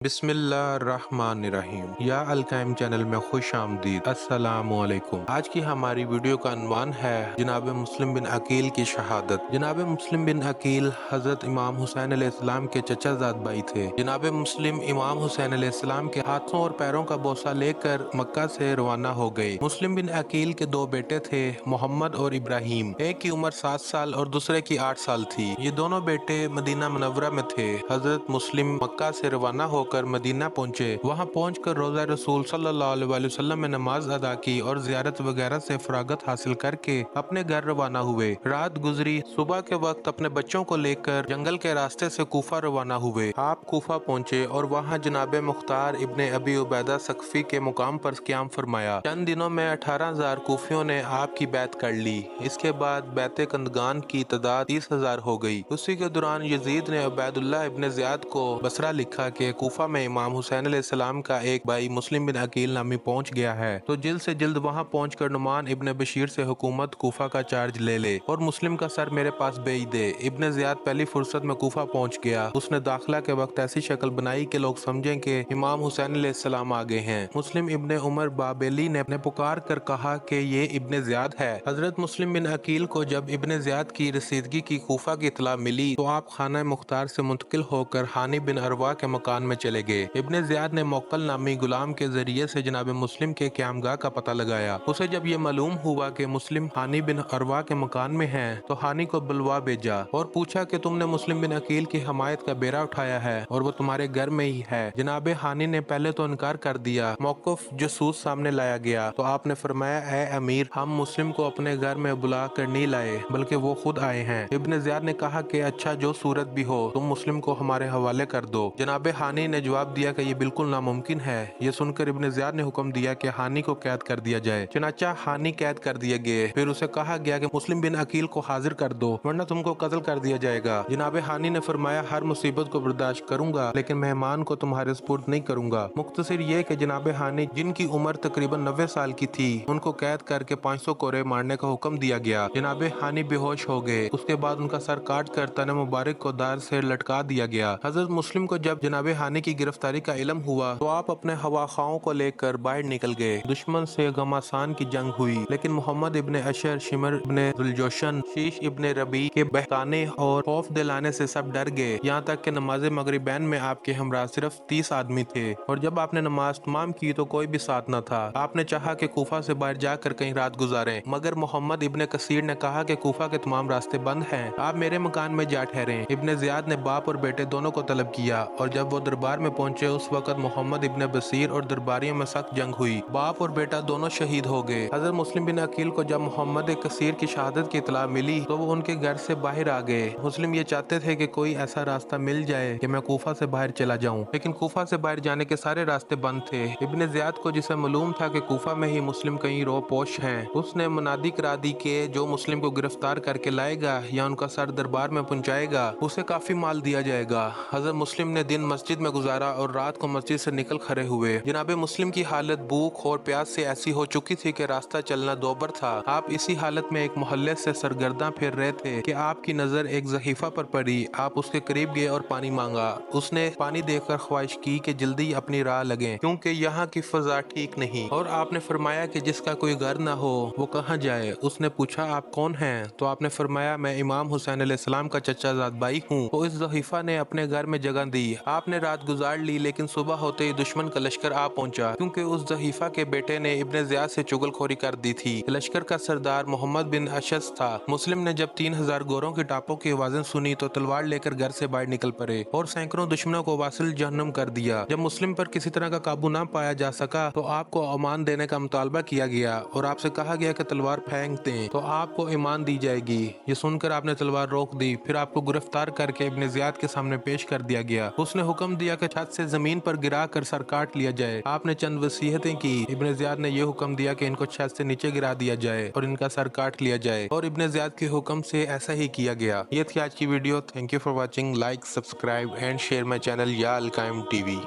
बिस्मिल्लाहिर्रहमानिर्रहीम। या अलकायम चैनल में खुश आमदीद। अस्सलामुअलैकुम। आज की हमारी वीडियो का अनवान है जनाब मुस्लिम बिन अकील की शहादत। जनाब मुस्लिम बिन अकील हजरत इमाम हुसैन अलैहिस्सलाम के चचाजाद भाई थे। जनाब मुस्लिम इमाम हुसैन अलैहिस्सलाम के हाथों और पैरों का बोसा लेकर मक्का से रवाना हो गए। मुस्लिम बिन अकील के दो बेटे थे, मोहम्मद और इब्राहिम। एक की उम्र 7 साल और दूसरे की 8 साल थी। ये दोनों बेटे मदीना मुनव्वरा में थे। हजरत मुस्लिम मक्का से रवाना होकर मदीना पहुंचे। वहां पहुंचकर रोजा रसूल सल्लल्लाहु अलैहि वसल्लम में नमाज अदा की और जियारत वगैरह से फरागत हासिल करके अपने घर रवाना हुए। रात गुजरी। सुबह के वक्त अपने बच्चों को लेकर जंगल के रास्ते से कूफा रवाना हुए। आप कूफा पहुंचे और वहां जनाब मुख्तार इब्ने अबी उबैदा सकफी के मुकाम पर क़याम फरमाया। चंद दिनों में 18,000 कूफियों ने आपकी बैत कर ली। इसके बाद बैत कंदगान की तादाद 30,000 हो गई। उसी के दौरान यजीद ने उबैदुल्लाह इब्ने ज़ियाद को बसरा लिखा कि कूफा में इमाम हुसैन अलैहिस्सलाम का एक भाई मुस्लिम बिन अकील नामी पहुंच गया है, तो जल्द से जल्द वहां पहुंचकर नुमान इब्ने बशीर से हुकूमत कूफा का चार्ज ले ले और मुस्लिम का सर मेरे पास भेज दे। इब्ने ज़ियाद पहली फुर्सत में कूफा पहुंच गया। उसने दाखिला के वक्त ऐसी शक्ल बनाई कि लोग समझें कि इमाम हुसैन अलैहिस्सलाम आ गए हैं। मुस्लिम इब्ने उमर बाबेली ने पुकार कर कहा कि ये इब्ने ज़ियाद है। हजरत मुस्लिम बिन अकील को जब इब्ने ज़ियाद की रसीदगी की कूफा की इतला मिली तो आप खाना मुख्तार से मुंतकिल होकर हानी बिन अरवा के मकान में चले गए। इब्ने ज़ियाद ने मोक्कल नामी गुलाम के जरिए से जनाब मुस्लिम के क़यामगाह का पता लगाया। उसे जब ये मालूम हुआ कि मुस्लिम हानी बिन अरवा के मकान में हैं, तो हानी को बुलवा भेजा और पूछा कि तुमने मुस्लिम बिन अकील की हमायत का बेड़ा उठाया है और वो तुम्हारे घर में ही है। जनाब हानी ने पहले तो इनकार कर दिया। मौक़िफ़ जसूस सामने लाया गया तो आपने फरमाया, ए अमीर, हम मुस्लिम को अपने घर में बुला कर नहीं लाए बल्कि वो खुद आए हैं। इब्ने ज़ियाद ने कहा कि अच्छा, जो सूरत भी हो तुम मुस्लिम को हमारे हवाले कर दो। जनाब हानी ने जवाब दिया कि ये बिल्कुल नामुमकिन है। ये सुनकर इब्ने ज़ियाद ने हुक्म दिया कि हानी को कैद कर दिया जाए। चनाचा हानी कैद कर दिए गए। फिर उसे कहा गया कि मुस्लिम बिन अकील को हाजिर कर दो वरना तुमको कत्ल कर दिया जाएगा। जनाब हानी ने फरमाया, हर मुसीबत को बर्दाश्त करूंगा लेकिन मेहमान को तुम्हारे सुपुर्द नहीं करूंगा। मुख्तसर ये कि जनाब हानी, जिनकी उम्र तकरीबन 90 साल की थी, उनको कैद करके 500 कोरे मारने का हुक्म दिया गया। जनाब हानी बेहोश हो गए। उसके बाद उनका सर काट कर तने मुबारक को दार से लटका दिया गया। हजरत मुस्लिम को जब जनाब हानी की गिरफ्तारी का इल्म हुआ तो आप अपने हवा खाओं को लेकर बाहर निकल गए। दुश्मन से घमासान की जंग हुई लेकिन मोहम्मद इब्ने अशर, शिमर इब्ने दुलजोशन, शीश इब्ने रबी के बहकाने और खौफ दिलाने से सब डर गए। यहाँ तक कि नमाज मगरिबैन में आपके हमरा सिर्फ 30 आदमी थे और जब आपने नमाज तमाम की तो कोई भी साथ न था। आपने चाहा कि कूफा से बाहर जाकर कहीं रात गुजारें, मगर मोहम्मद इब्ने कसीर ने कहा कि कूफा के तमाम रास्ते बंद हैं, आप मेरे मकान में जा ठहरे। इब्ने ज़ियाद ने बाप और बेटे दोनों को तलब किया और जब वो दरबार में पहुंचे उस वक्त मोहम्मद इब्ने बसीर और दरबारियों में सख्त जंग हुई। बाप और बेटा दोनों शहीद हो गए। हजरत मुस्लिम बिन अकील को जब मोहम्मद कसीर की शहादत की इतला मिली तो वो उनके घर से बाहर आ गए। मुस्लिम ये चाहते थे कि कोई ऐसा रास्ता मिल जाए कि मैं कूफा से बाहर चला जाऊं, लेकिन कूफा से बाहर जाने के सारे रास्ते बंद थे। इब्ने ज़ियाद को जिसे मालूम था कि कूफा में ही मुस्लिम कहीं रो पोश हैं, उसने मुनादी करा दी कि जो मुस्लिम को गिरफ्तार करके लाएगा या उनका सर दरबार में पहुंचाएगा उसे काफी माल दिया जाएगा। हजरत मुस्लिम ने दिन मस्जिद में गुजारा और रात को मस्जिद से निकल खड़े हुए। जनाब मुस्लिम की हालत भूख और प्यास से ऐसी हो चुकी थी कि रास्ता चलना दोबर था। आप इसी हालत में एक मोहल्ले से सरगर्दा फिर रहे थे कि आपकी नजर एक ज़हीफा पर पड़ी। आप उसके करीब गए और पानी मांगा। उसने पानी देकर ख्वाहिश की कि जल्दी अपनी राह लगे क्योंकि यहाँ की फजा ठीक नहीं। और आपने फरमाया कि जिसका कोई घर न हो वो कहाँ जाए। उसने पूछा, आप कौन हैं? तो आपने फरमाया, मैं इमाम हुसैन अलैहिस्सलाम का चचाजाद भाई हूँ। तो इस ज़हीफा ने अपने घर में जगह दी। आपने रात गुजार ली लेकिन सुबह होते ही दुश्मन का लश्कर आ पहुंचा क्योंकि उस ज़हीफा के बेटे ने इब्ने ज़ियाद से चुगलखोरी कर दी थी। लश्कर का सरदार मोहम्मद बिन अशस था। मुस्लिम ने जब 3,000 गोरों की टापों की आवाजें सुनी तो तलवार लेकर घर से बाहर निकल पड़े और सैकड़ों दुश्मनों को वासिल जहन्नुम कर दिया। जब मुस्लिम पर किसी तरह का काबू न पाया जा सका तो आपको अमान देने का मुतालबा किया गया और आपसे कहा गया कि तलवार फेंक दें तो आपको ईमान दी जाएगी। ये सुनकर आपने तलवार रोक दी। फिर आपको गिरफ्तार करके इब्ने ज़ियाद के सामने पेश कर दिया गया। उसने हुक्म दिया कि छत से जमीन पर गिरा कर सर काट लिया जाए। आपने चंद वसीयतें की। इब्ने ज़ियाद ने यह हुक्म दिया कि इनको छत से नीचे गिरा दिया जाए और इनका सर काट लिया जाए और इब्ने ज़ियाद के हुक्म से ऐसा ही किया गया। ये थी आज की video. Thank you for watching. Like, subscribe and share my channel या अलकायम टीवी।